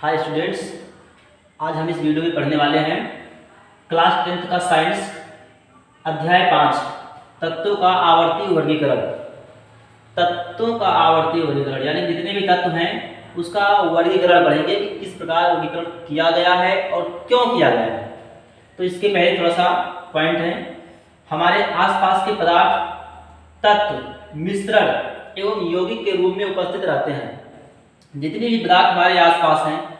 Hi students, आज हम इस वीडियो में पढ़ने वाले हैं क्लास 10th का साइंस अध्याय 5 तत्वों का आवर्ती वर्गीकरण। तत्वों का आवर्ती वर्गीकरण यानी जितने भी तत्व हैं उसका वर्गीकरण पढ़ेंगे कि किस प्रकार वर्गीकरण किया गया है और क्यों किया गया है। तो इसके पहले थोड़ा सा पॉइंट है, हमारे आसपास के पदार्थ तत्व मिश्रण एवं यौगिक के रूप में उपस्थित रहते हैं। जितने भी पदार्थ हमारे आसपास हैं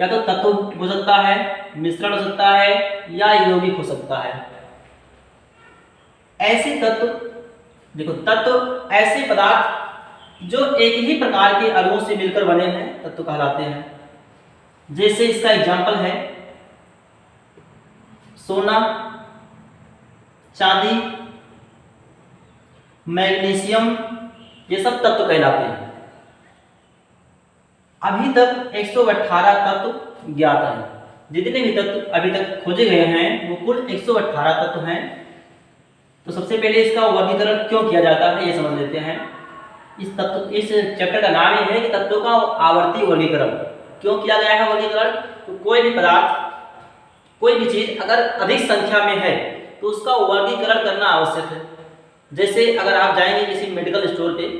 या तो तत्व हो सकता है, मिश्रण हो सकता है या यौगिक हो सकता है। ऐसे तत्व देखो, तत्व ऐसे पदार्थ जो एक ही प्रकार के अणुओं से मिलकर बने हैं तत्व कहलाते हैं। जैसे इसका एग्जाम्पल है सोना, चांदी, मैग्नीशियम, ये सब तत्व कहलाते हैं। अभी तक 118 तत्व ज्ञात हैं। जितने भी तत्व अभी तक खोजे गए हैं वो कुल 118 तत्व हैं। तो सबसे पहले इसका वर्गीकरण क्यों किया जाता है ये समझ लेते हैं। इस चैप्टर का नाम ये है कि तत्वों का आवर्ती वर्गीकरण। क्यों किया गया है वर्गीकरण? तो कोई भी पदार्थ, कोई भी चीज अगर अधिक संख्या में है तो उसका वर्गीकरण करना आवश्यक है। जैसे अगर आप जाएंगे किसी मेडिकल स्टोर पे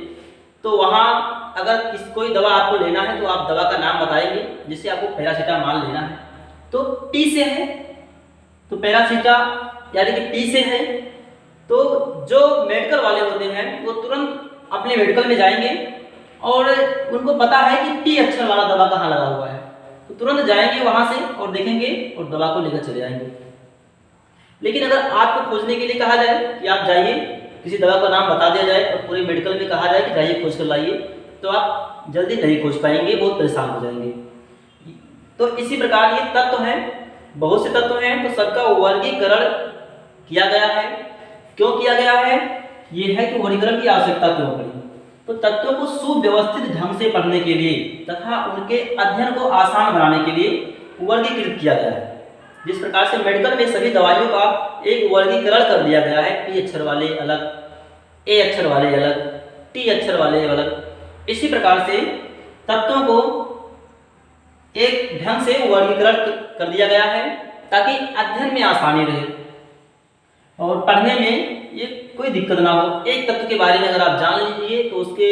तो वहाँ अगर कोई दवा आपको लेना है तो आप दवा का नाम बताएंगे। जैसे आपको पैरासीटामॉल लेना है तो टी से है, तो पैरासीटा यानी कि टी से है। तो जो मेडिकल वाले होते हैं वो तुरंत अपने मेडिकल में जाएंगे और उनको पता है कि टी अक्षर वाला दवा कहाँ लगा हुआ है, तो तुरंत जाएंगे वहां से और देखेंगे और दवा को लेकर चले जाएंगे। लेकिन अगर आपको खोजने के लिए कहा जाए कि आप जाइए, किसी दवा का नाम बता दिया जाए और पूरे मेडिकल में कहा जाए कि जाइए खोज कर लाइए, तो आप जल्दी नहीं खोज पाएंगे, बहुत परेशान हो जाएंगे। तो इसी प्रकार ये तत्व हैं, बहुत से तत्व हैं, तो सबका वर्गीकरण किया गया है। क्यों किया गया है? ये है कि वर्गीकरण की आवश्यकता क्यों पड़ी। तो तत्वों को सुव्यवस्थित ढंग से पढ़ने के लिए तथा उनके अध्ययन को आसान बनाने के लिए वर्गीकृत किया गया है। जिस प्रकार से मेडिकल में सभी दवाइयों का एक वर्गीकरण कर दिया गया है, पी अक्षर वाले अलग, ए अक्षर वाले अलग, टी अक्षर वाले अलग, इसी प्रकार से तत्वों को एक ढंग से वर्गीकरण कर दिया गया है ताकि अध्ययन में आसानी रहे और पढ़ने में ये कोई दिक्कत ना हो। एक तत्व के बारे में अगर आप जान लीजिए तो उसके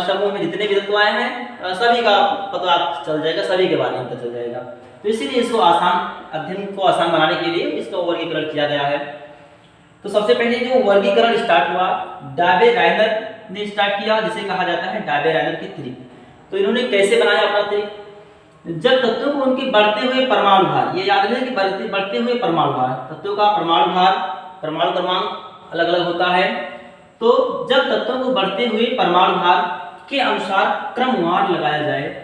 समूह में जितने भी तत्व आए हैं सभी का पता चल जाएगा, सभी के बारे में पता चल जाएगा। तो इसीलिए इसको अध्ययन को आसान बनाने के लिए इसका वर्गीकरण किया गया है। तो सबसे पहले जो वर्गीकरण स्टार्ट हुआ, डाबे राइनर ने स्टार्ट किया, जिसे कहा जाता है डाबे राइनर की त्रिक। तो इन्होंने कैसे बनाया अपना त्रिक? जब तत्वों को उनके बढ़ते हुए परमाणु भार, ये याद रहे कि बढ़ते हुए परमाणु भार, तत्वों का परमाणु भार, परमाणु क्रमांक अलग अलग होता है। तो जब तत्वों को बढ़ते हुए परमाणु भार के अनुसार क्रमवार लगाया जाए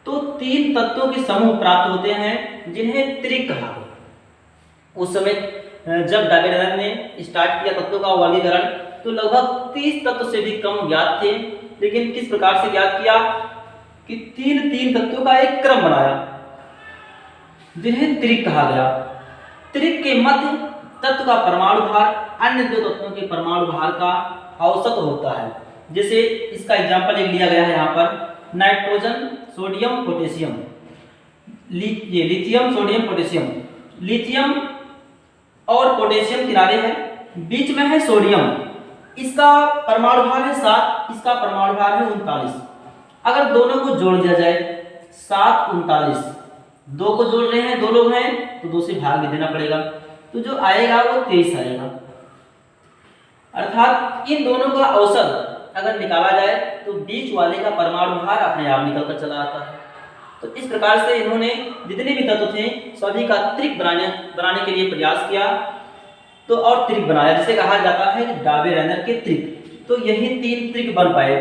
तो 3 तत्वों के समूह प्राप्त होते हैं जिन्हें त्रिक कहा गया। उस समय जब डाबे राइनर ने स्टार्ट किया तत्वों का वर्गीकरण तो लगभग 30 तत्व से भी कम ज्ञात थे। लेकिन किस प्रकार से ज्ञात किया कि 3 तत्वों का एक क्रम बनाया जिन्हें त्रिक कहा गया। त्रिक के मध्य तत्व का परमाणु भार अन्य 2 तत्वों के परमाणु भार का औसत होता है। जैसे इसका एग्जांपल एक लिया गया है यहाँ पर, nitrogen, sodium, potassium, lithium, sodium, potassium. Lithium और पोटेशियम किनारे हैं, बीच में है सोडियम, इसका परमाणु भार है 7, इसका परमाणु भार है 39। अगर दोनों को जोड़ दिया जाए 7, 39, 2 को जोड़ रहे हैं, 2 लोग हैं तो 2 से भाग भी देना पड़ेगा, तो जो आएगा वो 23 आएगा। अर्थात इन दोनों का औसत अगर निकाला जाए तो बीच वाले का परमाणु भार अपने आप निकल कर चला आता है। तो इस प्रकार से इन्होंने जितने भी तत्व थे सभी का त्रिक बनाने के लिए प्रयास किया तो और त्रिक बनाया, जिसे कहा जाता है डाबे राइनर के त्रिक। तो यही 3 त्रिक बन पाए,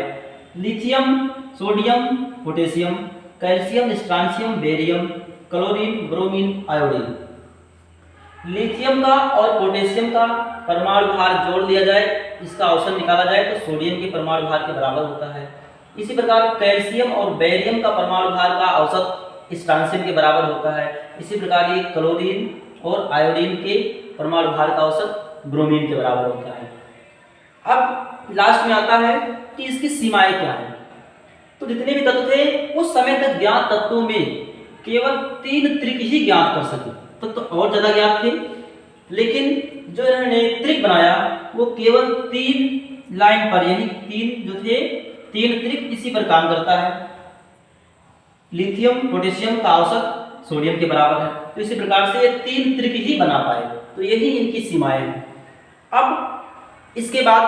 lithium, sodium, potassium, calcium, स्ट्रांशियम, barium, chlorine, bromine, iodine. Lithium का और पोटेशियम का परमाणु भार जोड़ लिया जाए, इसका औसत निकाला जाए तो सोडियम के परमाणु भार के बराबर होता है। इसी प्रकार कैल्शियम और बेरियम का परमाणु भार का औसत स्ट्रांशियम के बराबर होता है। इसी प्रकार ये क्लोरीन और आयोडीन के परमाणु भार का औसत ब्रोमीन के बराबर होता है। अब लास्ट में आता है कि इसकी सीमाएं क्या है। तो जितने भी तत्व थे उस समय तक ज्ञात तत्वों में केवल 3 त्रिक ही ज्ञात कर सके। तो और ज्यादा ज्ञात थे, लेकिन जो इन्होंने त्रिक बनाया वो केवल 3 लाइन पर, यानी 3 जो थे 3 त्रिक इसी पर काम करता है। लिथियम पोटेशियम का औसत सोडियम के बराबर है, तो इसी प्रकार से ये 3 त्रिक ही बना पाए। तो यही इनकी सीमाएं हैं। अब इसके बाद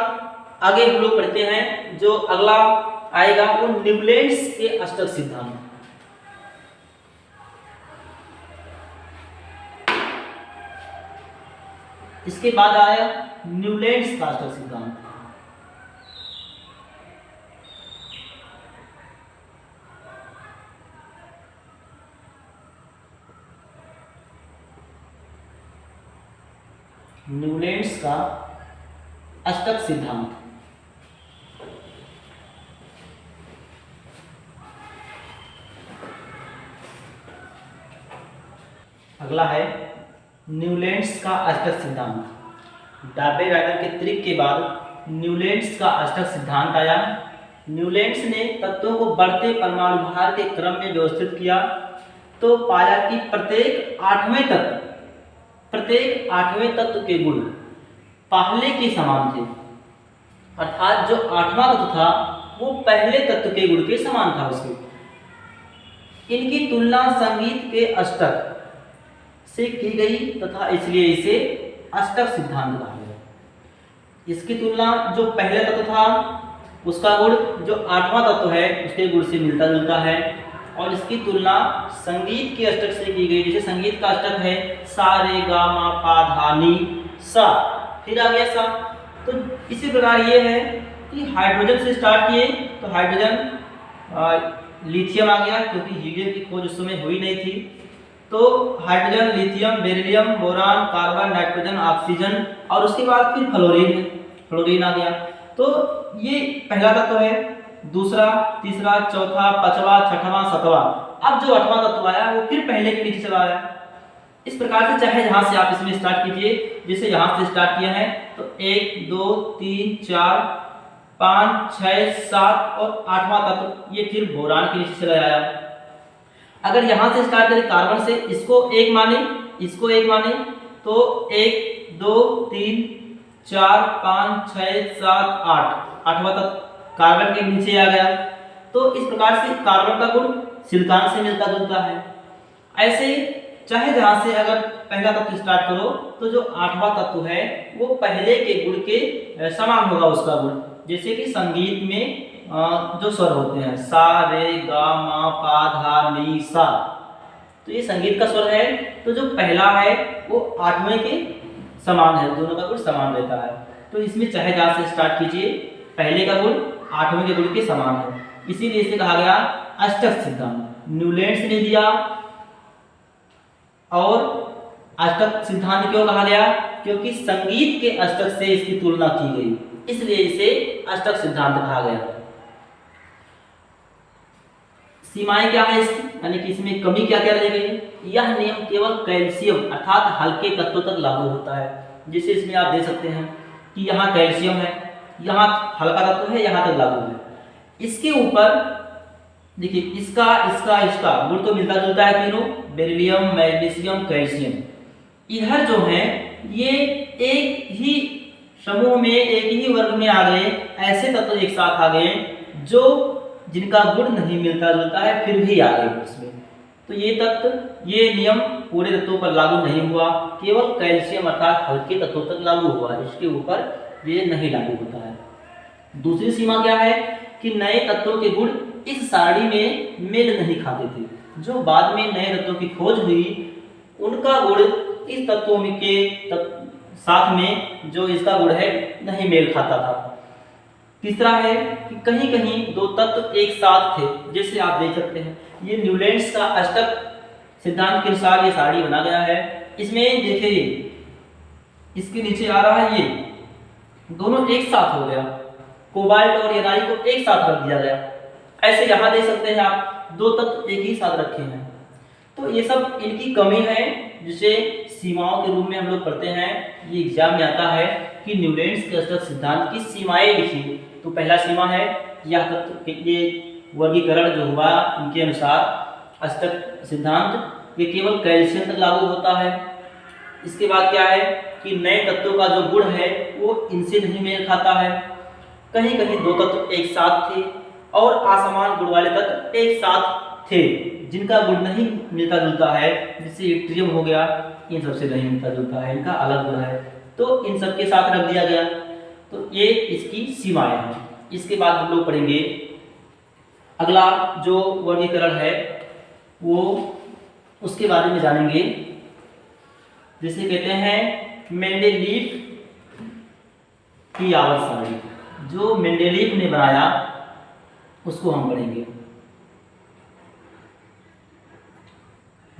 आगे हम लोग पढ़ते हैं, जो अगला आएगा वो न्यूलैंड्स के अष्टक सिद्धांत। इसके बाद आया न्यूलैंड्स का अष्टक सिद्धांत। न्यूलैंड्स का अष्टक सिद्धांत। अगला है न्यूलैंड्स का अष्टक सिद्धांत। डाबे-वैगर के त्रिक के बाद न्यूलैंड्स का अष्टक सिद्धांत आया। न्यूलैंड्स ने तत्वों को बढ़ते परमाणु भार के क्रम में व्यवस्थित किया, तो पाया कि प्रत्येक आठवें तत्व के गुण पहले के समान थे। अर्थात जो 8वां तत्व था वो पहले तत्व के गुण के समान था उसके। इनकी तुलना संगीत के अष्टक से की गई तथा इसलिए इसे अष्टक सिद्धांत कहा गया। इसकी तुलना जो पहले तत्व था उसका गुण जो 8वां तत्व है उसके गुण से मिलता जुलता है, और इसकी तुलना संगीत के अष्टक से की गई। जैसे संगीत का अष्टक है सा रे गा मा पा धा नी सा, फिर आ गया सा। तो इसी प्रकार ये है कि हाइड्रोजन से स्टार्ट किए तो हाइड्रोजन लिथियम आ गया, क्योंकि हीलियम की खोज उस समय हुई नहीं थी। तो hydrogen, lithium, beryllium, boron, carbon, nitrogen, oxygen, और उसके बाद फिर फ्लोरीन आ गया। तो ये पहला तत्व है, दूसरा, तीसरा, चौथा, पांचवा, छठवां, सातवां। अब जो 8वां तत्व आया वो फिर पहले के नीचे चला आया। इस प्रकार से चाहे जहां से आप इसमें स्टार्ट कीजिए, जैसे यहां से स्टार्ट किया है तो 1 2 3 4 5 6 7 और 8वां तत्व ये फिर बोरान के नीचे चला आया। अगर यहां से स्टार्ट करें कार्बन से, इसको एक माने तो 1 2 3 4 5 6 7 8, 8वां तत्व कार्बन के नीचे आ गया। तो इस प्रकार से कार्बन का गुण सिलिकॉन से मिलता जुलता है। ऐसे चाहे जहां से अगर पहला तत्व स्टार्ट करो तो जो 8वां तत्व है वो पहले के गुण के समान होगा उसका गुण। जैसे कि संगीत में जो स्वर होते हैं सा रे गा मा पा धा नी सा, तो ये संगीत का स्वर है। तो जो पहला है वो 8वें के समान है, दोनों का गुण समान रहता है। तो इसमें चाहे जहां से स्टार्ट कीजिए पहले का गुण 8वें के गुण के समान है, इसीलिए इसे कहा गया अष्टक सिद्धांत। न्यूलैंड्स ने दिया। और अष्टक सिद्धांत क्यों कहा गया? क्योंकि संगीत के अष्टक से इसकी तुलना की गई, इसलिए इसे अष्टक सिद्धांत कहा गया। सीमाएं क्या है इसकी, यानी कि इसमें कमी क्या क्या रह गई? यह नियम केवल कैल्शियम अर्थात हल्के तत्वों तक लागू होता है। जिसे इसमें आप देख सकते हैं कि यहाँ कैल्शियम है, यहाँ हल्का तत्व है, यहाँ तक लागू है। इसके ऊपर देखिए इसका गुण तो मिलता जुलता है तीनों, बेरिलियम, मैग्नीशियम, कैल्शियम। इधर जो है ये एक ही समूह में, एक ही वर्ग में आ गए, ऐसे तत्व एक साथ आ गए जो जिनका गुण नहीं मिलता जुलता है फिर भी आ गए इसमें। तो ये नियम पूरे तत्वों पर लागू नहीं हुआ, केवल कैल्शियम अर्थात हल्के तत्वों तक लागू हुआ, इसके ऊपर ये नहीं लागू होता है। दूसरी सीमा क्या है कि नए तत्वों के गुण इस सारणी में मेल नहीं खाते थे। जो बाद में नए तत्वों की खोज हुई उनका गुण इस तत्वों में के साथ में जो इसका गुण है नहीं मेल खाता था। तीसरा है कि कहीं कहीं दो तत्व एक साथ थे, जैसे आप देख सकते हैं ये न्यूलैंड्स का अष्टक सिद्धांत के अनुसार ये सारणी बना गया है। इसमें देखिए इसके नीचे आ रहा है, ये दोनों एक साथ हो गया, कोबाल्ट और एनआई को एक साथ रख दिया गया। ऐसे यहाँ देख सकते हैं आप दो तत्व एक ही साथ रखे हैं। तो ये सब इनकी कमी है जिसे सीमाओं के रूप में हम लोग पढ़ते हैं। ये एग्जाम में आता है कि न्यूलैंड्स के अष्टक सिद्धांत की सीमाएं लिखिए। तो पहला सीमा है यह तत्व, ये वर्गीकरण जो हुआ इनके अनुसार अष्टक सिद्धांत ये केवल कैल्शियम तक लागू होता है। इसके बाद क्या है कि नए तत्वों का जो गुण है वो इनसे नहीं मेल खाता है। कहीं कहीं दो तत्व एक साथ थे और असमान गुण वाले तत्व एक साथ थे, जिनका गुण नहीं मिलता जुलता है, जैसे ट्रियम हो गया, इन सबसे नहीं मिलता जुलता है, इनका अलग गुण है, तो इन सबके साथ रख दिया गया। तो ये इसकी सीमाएं हैं। इसके बाद हम लोग पढ़ेंगे अगला जो वर्गीकरण है वो उसके बारे में जानेंगे, जिसे कहते हैं मेंडेलीव की आवर्त सारणी। जो मेंडेलीव ने बनाया उसको हम पढ़ेंगे।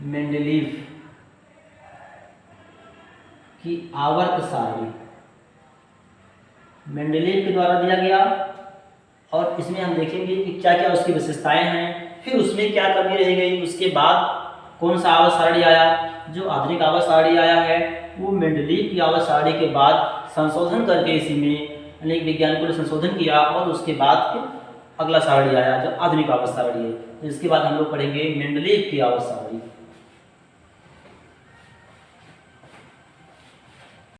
मेंडेलीव की आवर्त सारणी मेंडेलीव के द्वारा दिया गया, और इसमें हम देखेंगे कि क्या क्या उसकी विशेषताएं हैं, फिर उसमें क्या कमी रह गई, उसके बाद कौन सा आवर्त सारणी आया। जो आधुनिक आवर्त सारणी आया है वो मेंडेलीव की आवर्त सारणी के बाद संशोधन करके इसी में अनेक वैज्ञानिकों ने संशोधन किया और उसके बाद फिर अगला सारणी आया जो आधुनिक आवर्त सारणी है। इसके बाद हम लोग पढ़ेंगे मेंडेलीव की आवर्त सारणी।